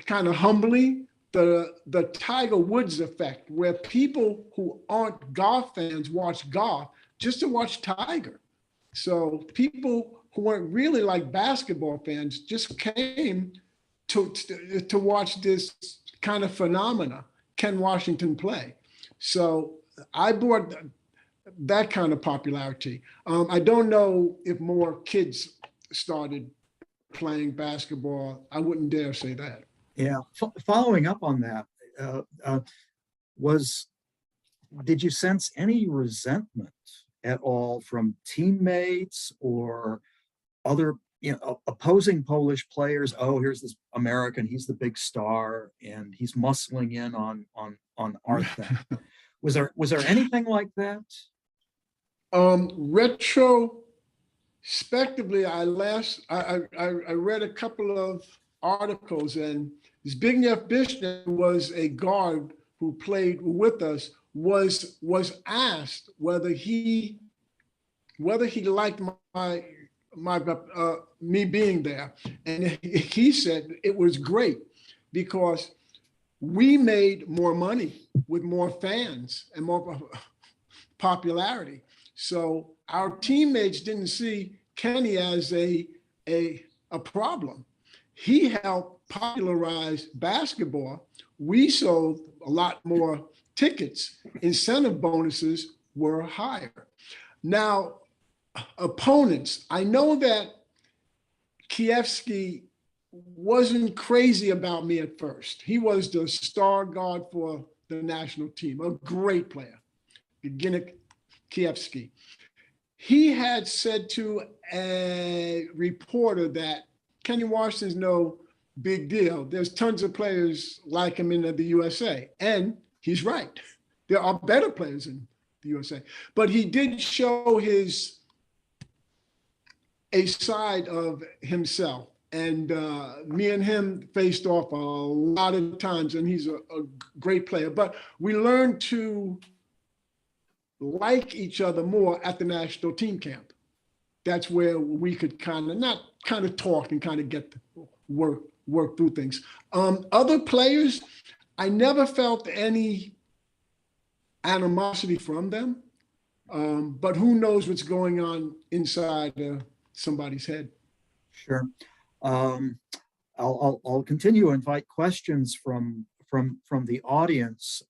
kind of humbly, the Tiger Woods effect, where people who aren't golf fans watch golf just to watch Tiger. So people who weren't really like basketball fans just came to watch this kind of phenomena, Ken Washington play. So I brought that kind of popularity. I don't know if more kids started playing basketball. I wouldn't dare say that. Yeah. Following up on that, did you sense any resentment at all from teammates or other, opposing Polish players? Oh, here's this American, he's the big star and he's muscling in on our thing. Was there anything like that? Retrospectively, I read a couple of articles, and Zbigniew Biszny was a guard who played with us, was asked whether he liked me being there, and he said it was great because we made more money with more fans and more popularity. So our teammates didn't see Kenny as a problem. He helped popularize basketball. We sold a lot more tickets. Incentive bonuses were higher. Now, opponents, I know that Kievsky wasn't crazy about me at first. He was the star guard for the national team, a great player, Evgeny Kievsky. He had said to a reporter that Kenny Washington's no big deal. There's tons of players like him in the USA. And he's right. There are better players in the USA. But he did show a side of himself. And me and him faced off a lot of times, and he's a great player. But we learned to like each other more at the national team camp. That's where we could kind of talk and kind of get to work through things. Other players, I never felt any animosity from them, but who knows what's going on inside somebody's head. Sure. I'll continue to invite questions from the audience,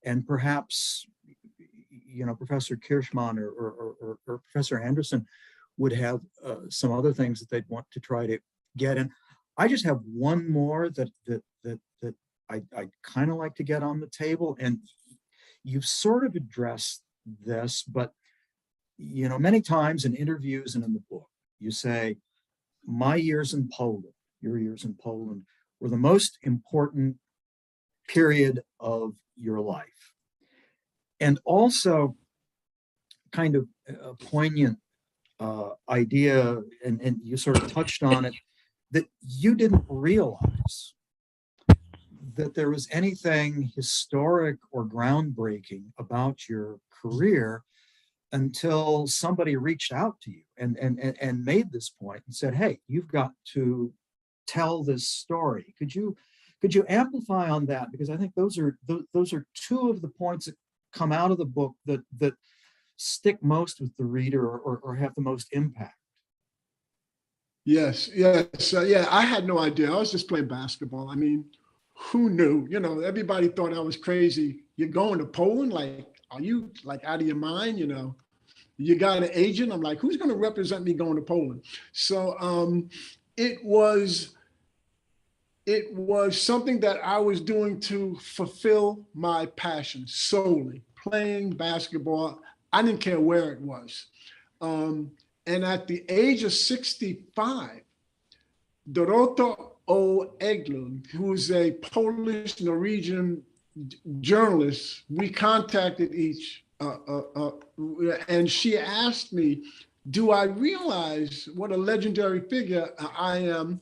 and perhaps Professor Kirchmann or Professor Anderson would have some other things that they'd want to try to get in. I just have one more that I'd kind of like to get on the table, and you've sort of addressed this, but many times in interviews and in the book, you say, my years in Poland, your years in Poland, were the most important period of your life. And also kind of a poignant idea, and you sort of touched on it, that you didn't realize that there was anything historic or groundbreaking about your career until somebody reached out to you and made this point and said, hey, you've got to tell this story. Could you amplify on that? Because I think those are two of the points that come out of the book that stick most with the reader or have the most impact. Yes. Yeah, I had no idea. I was just playing basketball. I mean, who knew? Everybody thought I was crazy. You're going to Poland? Like, are you like out of your mind? You got an agent? I'm like, who's going to represent me going to Poland? So it was something that I was doing to fulfill my passion solely, playing basketball. I didn't care where it was. And at the age of 65, Dorota O. Eglund, who's a Polish-Norwegian journalist, we contacted each, and she asked me, do I realize what a legendary figure I am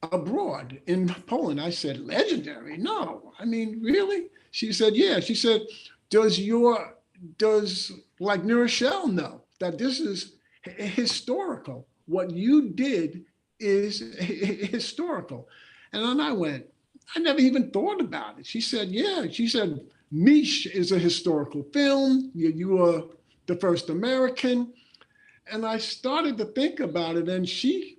abroad in Poland? I said, legendary? No. I mean, really? She said, yeah. She said, does like New Rochelle know that this is historical? What you did is historical. And then I went, I never even thought about it. She said, yeah. She said, Mish is a historical film. You were the first American. And I started to think about it, and she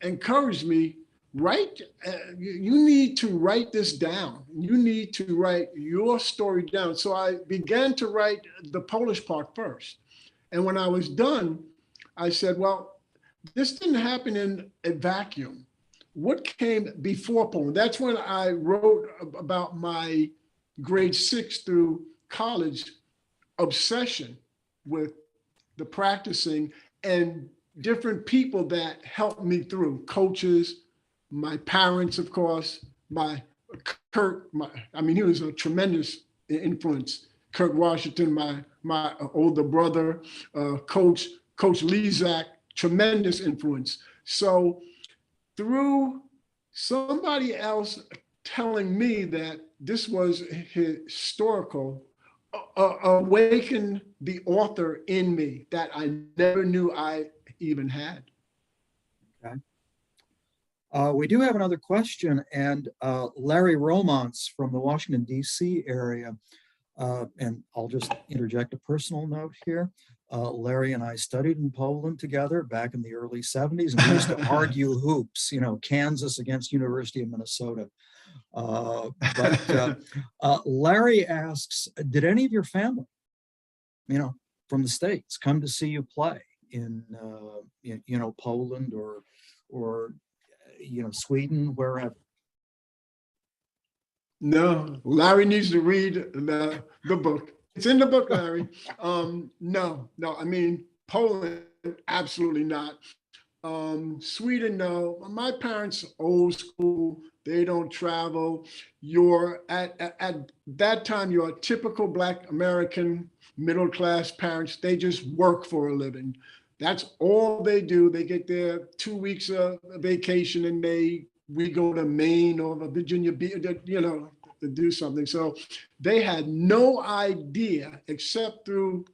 encouraged me, you need to write this down. You need to write your story down. So I began to write the Polish part first. And when I was done, I said, well, this didn't happen in a vacuum. What came before Poland? That's when I wrote about my grade 6 through college obsession with the practicing and different people that helped me through, coaches, my parents, of course, he was a tremendous influence. Kurt Washington, my older brother, Coach Lezak, tremendous influence. So through somebody else telling me that this was historical, awakened the author in me that I never knew I even had. Okay. We do have another question, and Larry Romance from the Washington, D.C. area, and I'll just interject a personal note here. Larry and I studied in Poland together back in the early 70s, and we used to argue hoops, Kansas against University of Minnesota. But Larry asks, did any of your family, from the States come to see you play in Poland or Sweden, wherever? No, Larry needs to read the book. It's in the book, Larry. No, I mean, Poland, absolutely not. Sweden, no. My parents, old school, they don't travel. You're at that time, you're a typical Black American middle-class parents. They just work for a living. That's all they do. They get their 2 weeks of vacation and we go to Maine or Virginia Beach, to do something. So they had no idea, except through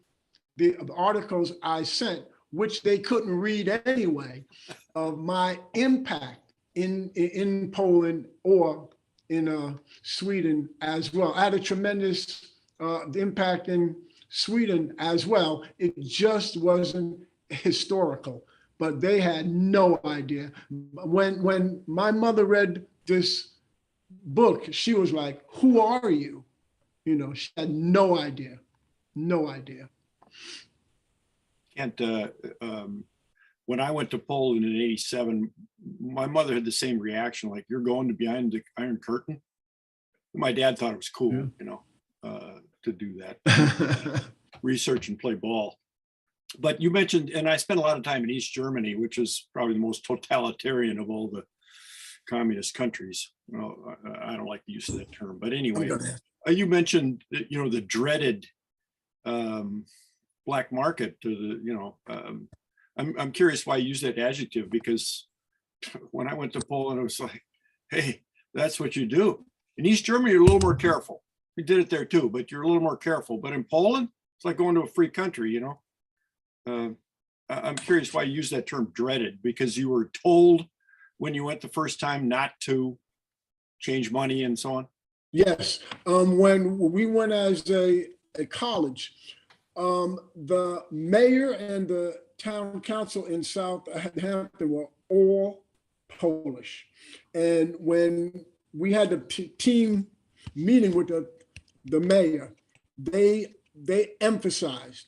the articles I sent, which they couldn't read anyway, of my impact in Poland or in Sweden as well. I had a tremendous impact in Sweden as well. It just wasn't historical, but they had no idea. When my mother read this book, she was like, who are you? She had no idea. When I went to Poland in '87, my mother had the same reaction, like, you're going to behind the Iron Curtain? My dad thought it was cool, to do that, research and play ball. But you mentioned, and I spent a lot of time in East Germany, which is probably the most totalitarian of all the communist countries. I don't like the use of that term, but anyway, you mentioned, the dreaded black market to I'm curious why you use that adjective, because when I went to Poland, it was like, hey, that's what you do. In East Germany, you're a little more careful. We did it there too, but you're a little more careful. But in Poland, it's like going to a free country, I'm curious why you use that term dreaded, because you were told when you went the first time not to change money and so on? Yes. When we went as a college, the mayor and the town council in Southampton were all Polish. And when we had the team meeting with the mayor, they emphasized,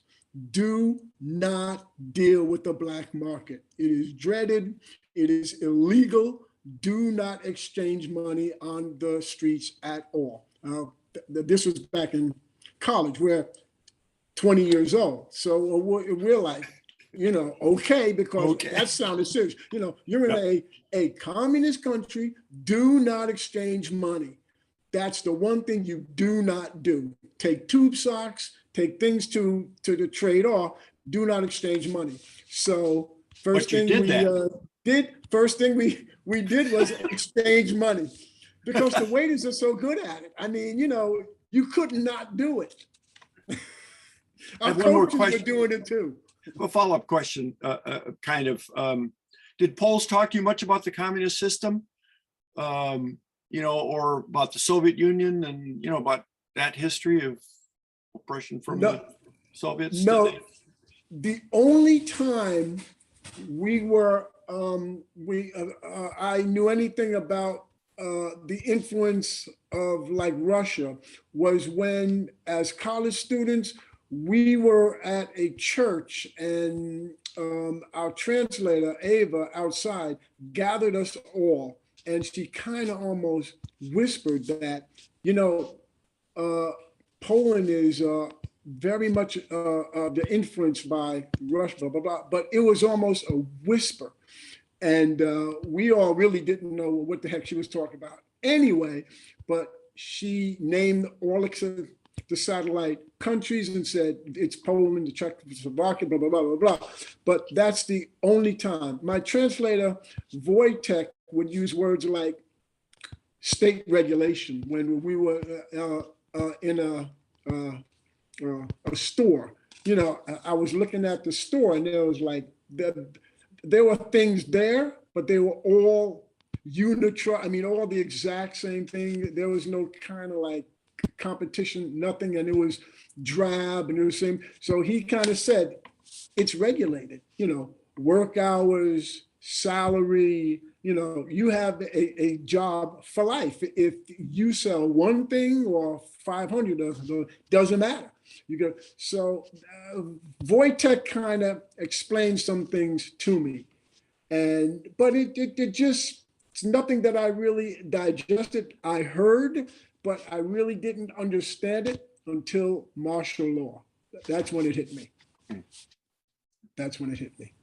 do not deal with the black market. It is dreaded. It is illegal. Do not exchange money on the streets at all. This was back in college. We're 20 years old. So we're like, okay, because that sounded serious. You're in a communist country. Do not exchange money. That's the one thing you do not do. Take tube socks, take things to the trade off. Do not exchange money. So first thing we did was exchange money, because the waiters are so good at it. I mean, you could not do it. I Our have one more coaches were question. doing it too. A follow-up question, kind of. Did Poles talk to you much about the communist system? You know, or about the Soviet Union and, you know, about that history of oppression from the Soviets? No, the only time I knew anything about the influence of like Russia was when, as college students, we were at a church and our translator, Ava, outside gathered us all. And she kind of almost whispered that, you know, Poland is very much influenced by Russia, blah, blah, blah. But it was almost a whisper. And we all really didn't know what the heck she was talking about anyway. But she named all except the satellite countries and said it's Poland, the Czechoslovakia, blah, blah, blah, blah, blah. But that's the only time. My translator, Wojtek, would use words like state regulation when we were in a store. You know, I was looking at the store and there was like, there were things there, but they were all I mean, all the exact same thing. There was no kind of like competition, nothing. And it was drab and it was same. So he kind of said, it's regulated, you know, work hours, salary, you know, you have a job for life. If you sell one thing or 500 of them, doesn't matter. You go. So Wojtek kind of explained some things to me, but it just, it's nothing that I really digested. I heard, but I really didn't understand it until martial law. That's when it hit me. That's when it hit me.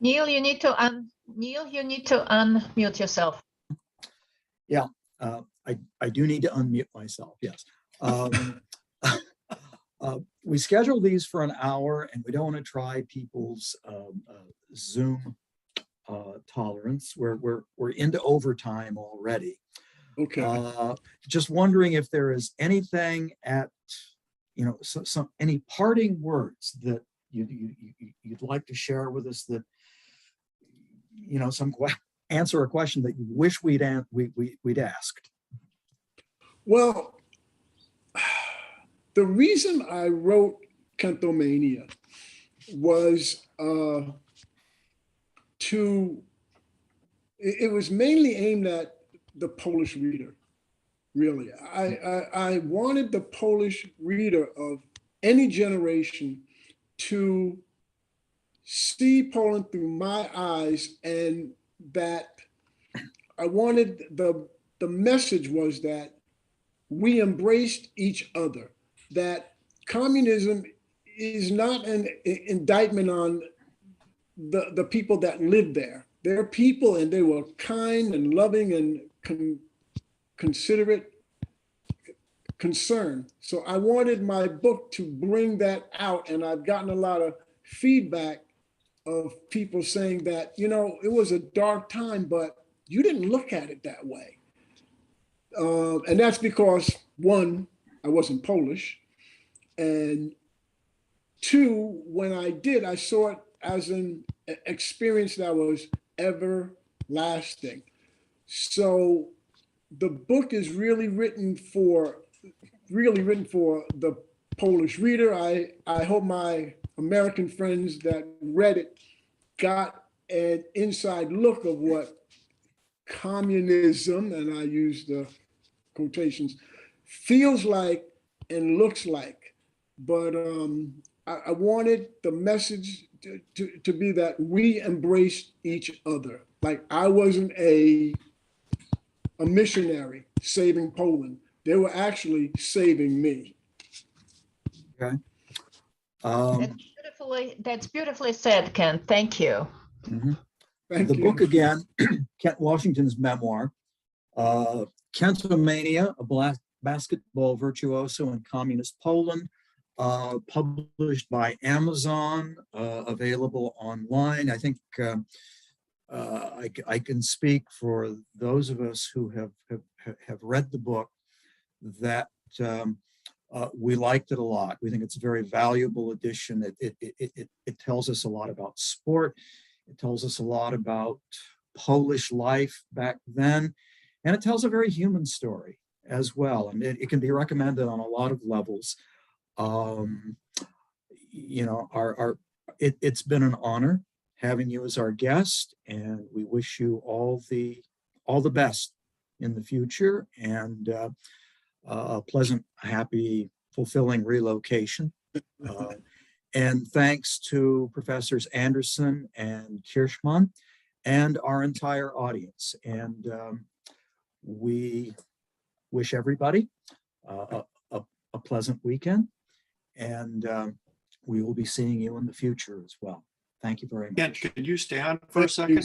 Neal, you need to unmute yourself. Yeah, I do need to unmute myself, yes. We scheduled these for an hour and we don't want to try people's Zoom tolerance. We're into overtime already. Okay. Just wondering if there is anything any parting words that you'd like to share with us that, you know, answer a question that you wish we'd asked. Well, the reason I wrote Kentomania was it was mainly aimed at the Polish reader, really. I wanted the Polish reader of any generation to see Poland through my eyes, and that I wanted the message was that we embraced each other, that communism is not an indictment on the people that lived there. They're people and they were kind and loving and considerate, concerned. So I wanted my book to bring that out, and I've gotten a lot of feedback of people saying that, you know, it was a dark time, but you didn't look at it that way. And that's because, one, I wasn't Polish, and two, when I did, I saw it as an experience that was everlasting. So the book is really written for the Polish reader. I hope my American friends that read it got an inside look of what communism, and I use the quotations, feels like and looks like. But I wanted the message to be that we embraced each other. Like, I wasn't a missionary saving Poland. They were actually saving me. Okay. That's beautifully said, Ken. Thank you. Mm-hmm. Thank you. Book again, Kent Washington's memoir, Kentomania, a Black Basketball Virtuoso in Communist Poland, published by Amazon, available online. I think I can speak for those of us who have read the book that we liked it a lot. We think it's a very valuable edition. It tells us a lot about sport. It tells us a lot about Polish life back then, and it tells a very human story as well. And it can be recommended on a lot of levels. You know, it's been an honor having you as our guest, and we wish you all the best in the future, and a pleasant, happy, fulfilling relocation. And thanks to Professors Anderson and Kirchmann and our entire audience. And we wish everybody a pleasant weekend, and we will be seeing you in the future as well. Thank you very much. Kent, could you stay on for a second?